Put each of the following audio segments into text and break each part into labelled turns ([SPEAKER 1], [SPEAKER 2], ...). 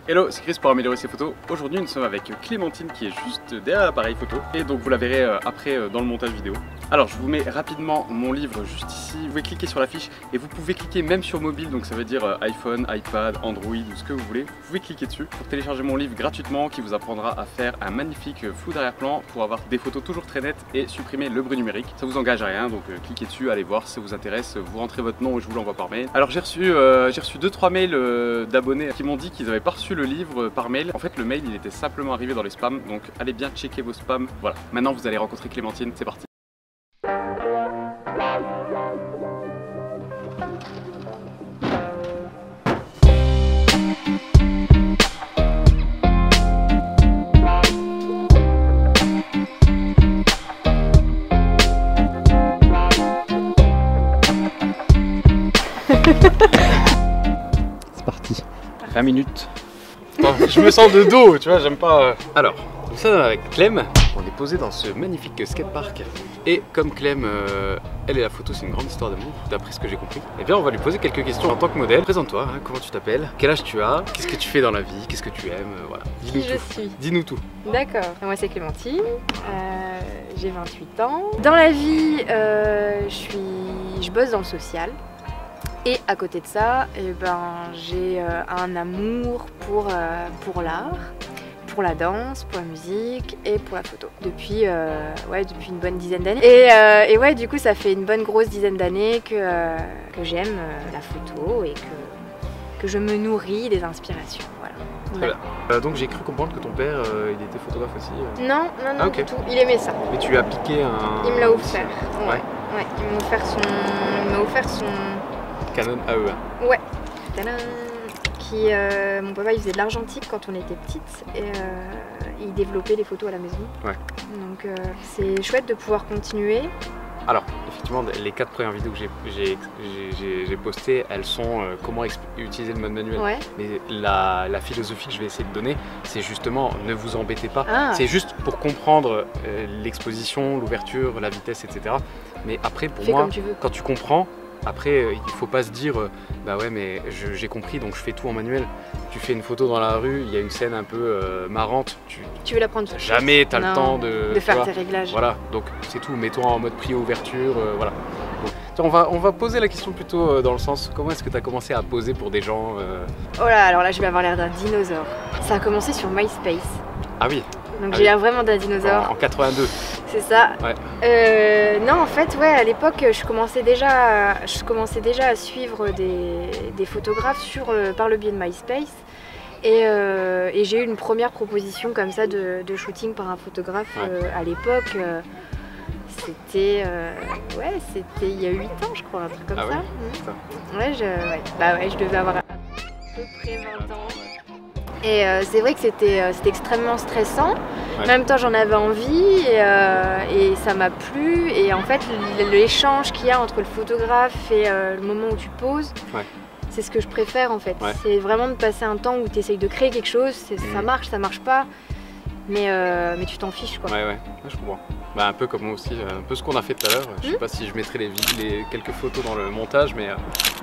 [SPEAKER 1] Hello, c'est Chris pour améliorer ses photos. Aujourd'hui nous sommes avec Clémentine qui est juste derrière l'appareil photo et donc vous la verrez après dans le montage vidéo. Alors je vous mets rapidement mon livre juste ici, vous pouvez cliquer sur la fiche et vous pouvez cliquer même sur mobile, donc ça veut dire iPhone, iPad, Android ou ce que vous voulez. Vous pouvez cliquer dessus pour télécharger mon livre gratuitement qui vous apprendra à faire un magnifique flou d'arrière-plan pour avoir des photos toujours très nettes et supprimer le bruit numérique. Ça vous engage à rien, donc cliquez dessus, allez voir si ça vous intéresse, vous rentrez votre nom et je vous l'envoie par mail. Alors j'ai reçu 2-3 mails d'abonnés qui m'ont dit qu'ils n'avaient pas reçu le livre par mail. En fait le mail il était simplement arrivé dans les spams, donc allez bien checker vos spams. Voilà, maintenant vous allez rencontrer Clémentine, c'est parti.
[SPEAKER 2] C'est parti.
[SPEAKER 1] 20 minutes. Non, je me sens de dos, tu vois, j'aime pas. Alors, nous sommes avec Clem. On est posé dans ce magnifique skatepark. Et comme Clem, elle et la photo, c'est une grande histoire d'amour, d'après ce que j'ai compris. Eh bien, on va lui poser quelques questions en tant que modèle. Présente-toi, hein, comment tu t'appelles, quel âge tu as, qu'est-ce que tu fais dans la vie, qu'est-ce que tu aimes, voilà. Dis-nous tout.
[SPEAKER 3] Je suis.
[SPEAKER 1] Dis-nous tout.
[SPEAKER 3] D'accord. Moi, c'est Clémentine. J'ai 28 ans. Dans la vie, je bosse dans le social. Et à côté de ça, eh ben, j'ai un amour pour l'art, pour la danse, pour la musique et pour la photo. Depuis une bonne dizaine d'années. Et ouais, du coup, ça fait une bonne grosse dizaine d'années que j'aime la photo et que je me nourris des inspirations. Voilà.
[SPEAKER 1] Très bien. Donc j'ai cru comprendre que ton père, il était photographe aussi.
[SPEAKER 3] Non,
[SPEAKER 1] Ah, okay.
[SPEAKER 3] du tout. Il aimait ça.
[SPEAKER 1] Mais tu lui as piqué un...
[SPEAKER 3] Il me l'a offert.
[SPEAKER 1] Ouais.
[SPEAKER 3] Ouais. Il m'a offert son...
[SPEAKER 1] Canon AE1.
[SPEAKER 3] Ouais. Tadam. Mon papa il faisait de l'argentique quand on était petite et il développait les photos à la maison. Ouais. Donc c'est chouette de pouvoir continuer.
[SPEAKER 1] Alors effectivement les 4 premières vidéos que j'ai postées, elles sont comment utiliser le mode manuel. Ouais. Mais la philosophie que je vais essayer de donner, c'est justement ne vous embêtez pas. Ah. C'est juste pour comprendre l'exposition, l'ouverture, la vitesse, etc. Mais après pour moi, quand tu comprends, après, il faut pas se dire bah ouais mais j'ai compris donc je fais tout en manuel. Tu fais une photo dans la rue, il y a une scène un peu marrante. Tu veux la prendre tout de suite. Jamais tu as le temps de faire tes réglages. Voilà, donc c'est tout, mets-toi en mode prio-ouverture, voilà. Donc, on va poser la question plutôt dans le sens, comment est-ce que tu as commencé à poser pour des gens
[SPEAKER 3] Oh là, alors là je vais avoir l'air d'un dinosaure. Ça a commencé sur MySpace.
[SPEAKER 1] Ah oui.
[SPEAKER 3] Donc j'ai l'air vraiment d'un dinosaure.
[SPEAKER 1] En 82.
[SPEAKER 3] C'est ça. Ouais. Non, en fait, ouais, à l'époque, je commençais déjà à suivre des photographes par le biais de MySpace. Et j'ai eu une première proposition comme ça de shooting par un photographe à l'époque. C'était il y a 8 ans, je crois, un truc comme ça. Ouais, je devais avoir à peu près 20 ans. Et c'est vrai que c'était extrêmement stressant. Ouais. En même temps, j'en avais envie et ça m'a plu. Et en fait, l'échange qu'il y a entre le photographe et le moment où tu poses, c'est ce que je préfère en fait. Ouais. C'est vraiment de passer un temps où tu essayes de créer quelque chose. Ça marche pas. Mais tu t'en fiches quoi. Ouais, je comprends. Bah, un peu comme moi aussi, un peu ce qu'on a fait tout à l'heure. Je sais pas si je mettrai quelques photos dans le montage, mais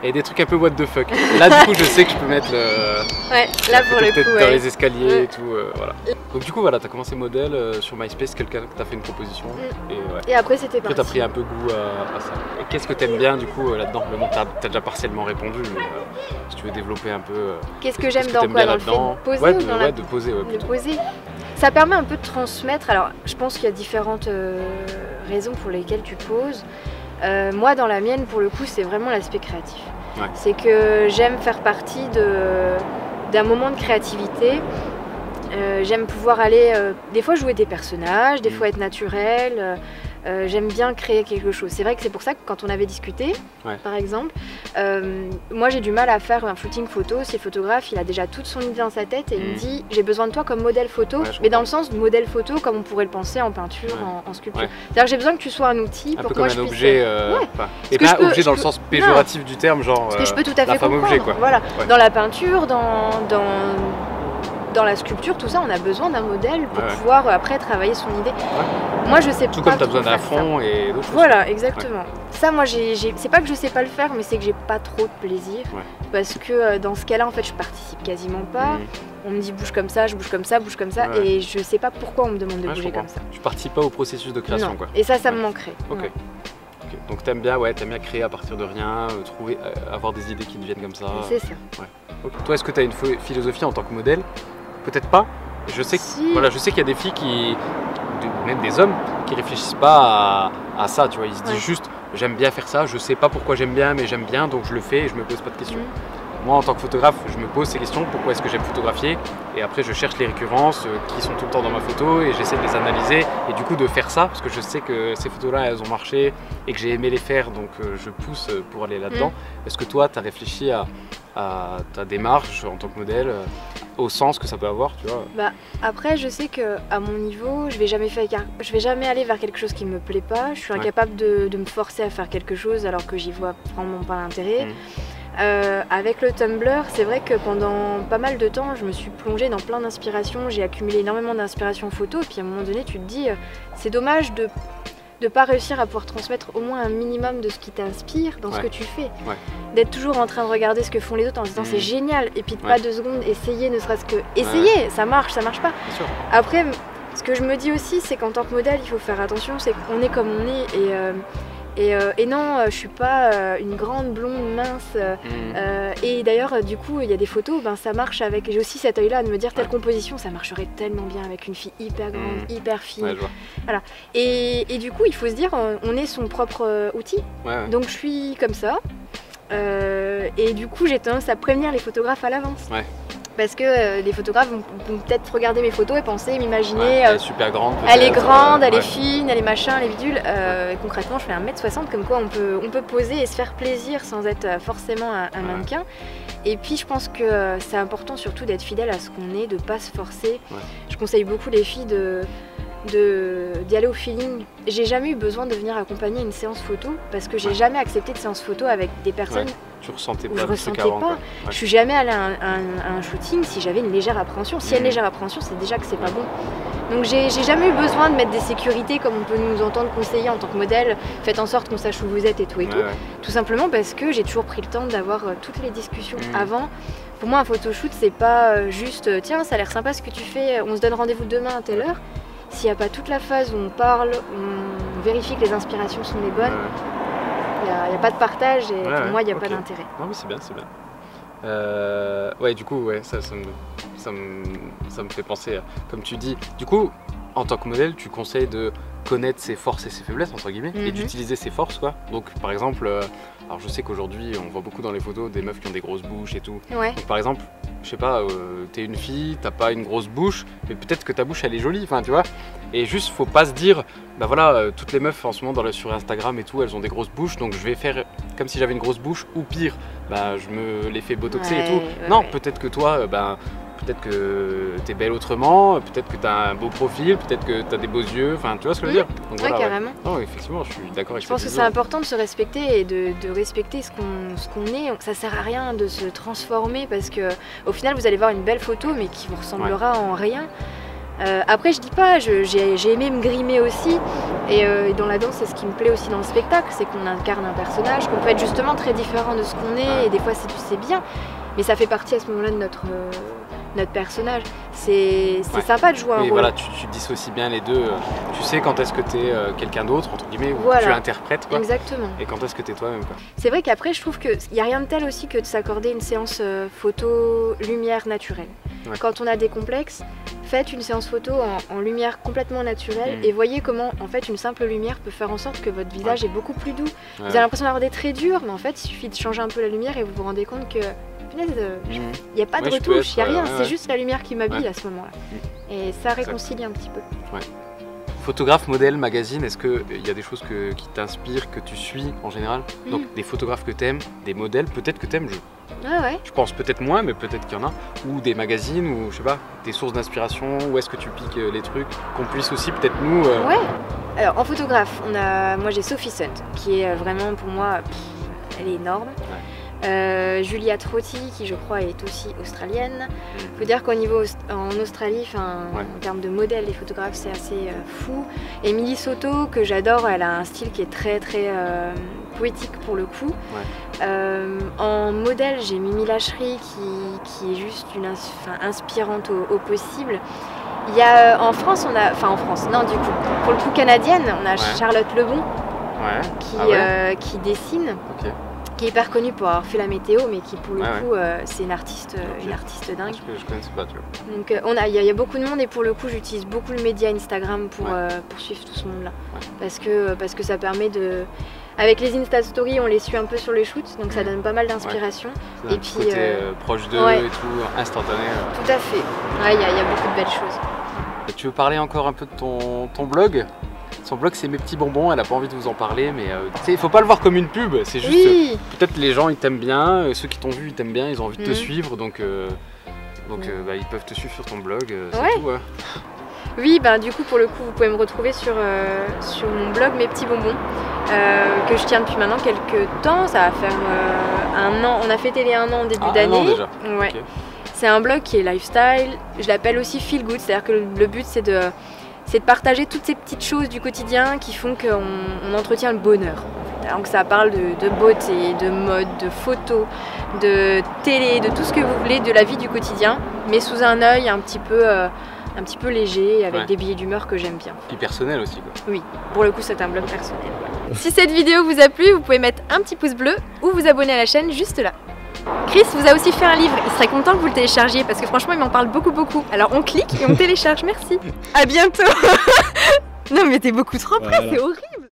[SPEAKER 3] il y a des trucs un peu what the fuck. Là du coup je sais que je peux mettre là pour le coup dans les escaliers et tout, voilà. Donc du coup voilà, t'as commencé modèle sur MySpace, quelqu'un t'a fait une proposition et après c'était parti. Après t'as pris un peu goût à ça. Et qu'est-ce que t'aimes bien du coup là-dedans? Mais bon, t'as déjà partiellement répondu, mais si tu veux développer un peu. Qu'est-ce que j'aime dans quoi? Dans le fait de poser ou dans de poser, ouais, plutôt. De poser. Ça permet un peu de transmettre. Alors je pense qu'il y a différentes raisons pour lesquelles tu poses. Moi dans la mienne pour le coup c'est vraiment l'aspect créatif. Ouais. C'est que j'aime faire partie d'un moment de créativité. J'aime pouvoir aller des fois jouer des personnages, des fois être naturel. J'aime bien créer quelque chose. C'est vrai que c'est pour ça que quand on avait discuté, par exemple, moi j'ai du mal à faire un shooting photo si le photographe il a déjà toute son idée dans sa tête et il me dit j'ai besoin de toi comme modèle photo, mais dans le sens de modèle photo comme on pourrait le penser en peinture, en sculpture. C'est-à-dire que j'ai besoin que tu sois un outil pour que moi je puisse... objet, et pas objet dans le sens péjoratif du terme, genre que je peux tout à fait comprendre. Objet, quoi. Voilà. Dans la peinture, dans la sculpture, tout ça, on a besoin d'un modèle pour pouvoir après travailler son idée. Moi, je sais pas.
[SPEAKER 1] Tout comme tu as besoin d'un fond et d'autres choses.
[SPEAKER 3] Voilà, exactement. Ça, moi, c'est pas que je sais pas le faire, mais c'est que j'ai pas trop de plaisir. Parce que dans ce cas-là, en fait, je participe quasiment pas. On me dit bouge comme ça, je bouge comme ça, bouge comme ça, et je sais pas pourquoi on me demande de bouger comme ça.
[SPEAKER 1] Tu participes pas au processus de création,
[SPEAKER 3] non.
[SPEAKER 1] quoi.
[SPEAKER 3] Et ça me manquerait.
[SPEAKER 1] Ok. Donc t'aimes bien créer à partir de rien, trouver, avoir des idées qui te viennent comme ça.
[SPEAKER 3] C'est ça.
[SPEAKER 1] Toi, est-ce que tu as une philosophie en tant que modèle? Peut-être pas. Je sais qu'il y a des filles même des hommes, qui réfléchissent pas à ça, tu vois. Ils se disent juste, j'aime bien faire ça, je sais pas pourquoi j'aime bien, mais j'aime bien, donc je le fais et je me pose pas de questions. Moi, en tant que photographe, je me pose ces questions, pourquoi est-ce que j'aime photographier? Et après, je cherche les récurrences qui sont tout le temps dans ma photo et j'essaie de les analyser. Et du coup, de faire ça, parce que je sais que ces photos-là, elles ont marché et que j'ai aimé les faire, donc je pousse pour aller là-dedans. Est-ce que toi, tu as réfléchi à ta démarche en tant que modèle, au sens que ça peut avoir, tu vois?
[SPEAKER 3] Après, je sais qu'à mon niveau, je vais jamais aller vers quelque chose qui me plaît pas. Je suis incapable de me forcer à faire quelque chose alors que j'y vois vraiment pas l'intérêt. Avec le Tumblr, c'est vrai que pendant pas mal de temps, je me suis plongée dans plein d'inspirations, j'ai accumulé énormément d'inspiration photo, et puis à un moment donné, tu te dis, c'est dommage de pas réussir à pouvoir transmettre au moins un minimum de ce qui t'inspire dans ce que tu fais. D'être toujours en train de regarder ce que font les autres en se disant c'est génial, et puis de pas 2 secondes essayer, ne serait-ce que essayer, ça marche pas. Après, ce que je me dis aussi, c'est qu'en tant que modèle, il faut faire attention, c'est qu'on est comme on est, et non, je suis pas une grande blonde mince. Et d'ailleurs, du coup, il y a des photos, ça marche avec. J'ai aussi cet œil-là de me dire telle composition, ça marcherait tellement bien avec une fille hyper grande, hyper fine. Voilà. Et du coup, il faut se dire, on est son propre outil. Donc, je suis comme ça. Et du coup, j'ai tendance à prévenir les photographes à l'avance. Parce que les photographes vont peut-être regarder mes photos et penser, m'imaginer.
[SPEAKER 1] Elle est super grande.
[SPEAKER 3] Elle est grande, elle est fine, elle est machin, elle est bidule. Concrètement, je fais 1m60, comme quoi on peut poser et se faire plaisir sans être forcément un mannequin. Et puis je pense que c'est important surtout d'être fidèle à ce qu'on est, de ne pas se forcer. Je conseille beaucoup les filles d'y aller au feeling. J'ai jamais eu besoin de venir accompagner une séance photo parce que j'ai jamais accepté de séance photo avec des personnes.
[SPEAKER 1] Tu ressentais pas
[SPEAKER 3] je ressentais pas. Je suis jamais allée à un shooting si j'avais une légère appréhension. S'il y a une légère appréhension, c'est déjà que c'est pas bon. Donc j'ai jamais eu besoin de mettre des sécurités comme on peut nous entendre conseiller en tant que modèle. Faites en sorte qu'on sache où vous êtes et tout et tout. Tout simplement parce que j'ai toujours pris le temps d'avoir toutes les discussions avant. Pour moi, un photoshoot, c'est pas juste tiens, ça a l'air sympa ce que tu fais, on se donne rendez-vous demain à telle heure. S'il n'y a pas toute la phase où on parle, on vérifie que les inspirations sont les bonnes, il n'y a pas de partage et pour moi il n'y a pas d'intérêt.
[SPEAKER 1] Non mais c'est bien, c'est bien. Du coup ça me fait penser, comme tu dis, du coup en tant que modèle tu conseilles de connaître ses forces et ses faiblesses entre guillemets et d'utiliser ses forces quoi. Donc par exemple, alors je sais qu'aujourd'hui on voit beaucoup dans les photos des meufs qui ont des grosses bouches et tout. Donc par exemple, je sais pas, t'es une fille, t'as pas une grosse bouche, mais peut-être que ta bouche elle est jolie, enfin tu vois. Et juste faut pas se dire, toutes les meufs en ce moment sur Instagram et tout, elles ont des grosses bouches, donc je vais faire comme si j'avais une grosse bouche, ou pire, je me les fais botoxer et tout. Non, peut-être que toi, peut-être que t'es belle autrement, peut-être que t'as un beau profil, peut-être que t'as des beaux yeux, enfin tu vois ce que je veux dire. Donc, voilà,
[SPEAKER 3] carrément.
[SPEAKER 1] Non, effectivement, je suis d'accord avec ça.
[SPEAKER 3] Je pense que c'est important de se respecter et de respecter ce qu'on est. Ça sert à rien de se transformer parce que au final vous allez voir une belle photo mais qui vous ressemblera en rien. Après je dis pas, j'ai aimé me grimer aussi et dans la danse c'est ce qui me plaît aussi dans le spectacle, c'est qu'on incarne un personnage, qu'on peut être justement très différent de ce qu'on est et des fois c'est bien, mais ça fait partie à ce moment-là de notre personnage. C'est sympa de jouer un rôle.
[SPEAKER 1] Voilà, tu dissocies bien les deux. Tu sais quand est-ce que tu es quelqu'un d'autre, entre guillemets, ou tu interprètes quoi.
[SPEAKER 3] Exactement.
[SPEAKER 1] Et quand est-ce que tu es toi-même quoi.
[SPEAKER 3] C'est vrai qu'après je trouve qu'il n'y a rien de tel aussi que de s'accorder une séance photo lumière naturelle. Quand on a des complexes, faites une séance photo en lumière complètement naturelle et voyez comment en fait une simple lumière peut faire en sorte que votre visage est beaucoup plus doux. Vous avez l'impression d'avoir des traits durs, mais en fait il suffit de changer un peu la lumière et vous vous rendez compte que il n'y a pas de retouche, il n'y a rien, c'est juste la lumière qui m'habille à ce moment-là. Et ça réconcilie un petit peu.
[SPEAKER 1] Photographe, modèle, magazine, est-ce qu'il y a des choses qui t'inspirent, que tu suis en général? Donc des photographes que t'aimes, des modèles, peut-être que t'aimes, je pense peut-être moins, mais peut-être qu'il y en a, ou des magazines, ou je sais pas, des sources d'inspiration, où est-ce que tu piques les trucs, qu'on puisse aussi peut-être nous...
[SPEAKER 3] Alors en photographe, moi j'ai Sophie Sunt, qui est vraiment pour moi, elle est énorme. Julia Trotti, qui je crois est aussi australienne. Il faut dire qu'au niveau en Australie, en termes de modèles, les photographes, c'est assez fou. Emily Soto, que j'adore, elle a un style qui est très poétique pour le coup. En modèle, j'ai Mimi Lachery qui est juste inspirante au possible. Il y a en France, pour le coup canadienne, on a Charlotte Lebon qui dessine. Qui est hyper connue pour avoir fait la météo, mais qui pour le coup c'est une artiste dingue.
[SPEAKER 1] Je connaissais pas, tu vois.
[SPEAKER 3] Donc il y a beaucoup de monde et pour le coup j'utilise beaucoup le média Instagram pour suivre tout ce monde-là. Parce que ça permet de... Avec les Insta Stories, on les suit un peu sur les shoots, donc ça donne pas mal d'inspiration.
[SPEAKER 1] Et puis côté proche d'eux et tout, instantané.
[SPEAKER 3] Tout à fait. Il y a beaucoup de belles choses.
[SPEAKER 1] Et tu veux parler encore un peu de ton blog? Son blog c'est Mes Petits Bonbons, elle a pas envie de vous en parler, mais il faut pas le voir comme une pub, c'est juste peut-être les gens ils t'aiment bien, ceux qui t'ont vu ils t'aiment bien, ils ont envie de te suivre, donc ils peuvent te suivre sur ton blog, c'est tout.
[SPEAKER 3] Oui, du coup pour le coup vous pouvez me retrouver sur mon blog Mes Petits Bonbons, que je tiens depuis maintenant quelques temps, ça va faire 1 an, on a fêté les 1 an en début d'année.
[SPEAKER 1] 1 an déjà.
[SPEAKER 3] C'est un blog qui est lifestyle, je l'appelle aussi feel good, c'est-à-dire que le but c'est de partager toutes ces petites choses du quotidien qui font qu'on entretient le bonheur. Donc ça parle de beauté, de mode, de photos, de télé, de tout ce que vous voulez, de la vie du quotidien, mais sous un œil un petit peu léger, avec des billets d'humeur que j'aime bien.
[SPEAKER 1] Puis personnel aussi quoi.
[SPEAKER 3] Oui, pour le coup c'est un blog personnel. Si cette vidéo vous a plu, vous pouvez mettre un petit pouce bleu ou vous abonner à la chaîne juste là. Chris vous a aussi fait un livre, il serait content que vous le téléchargiez parce que franchement il m'en parle beaucoup. Alors on clique et on télécharge, merci. À bientôt. Non mais t'es beaucoup trop près, c'est horrible.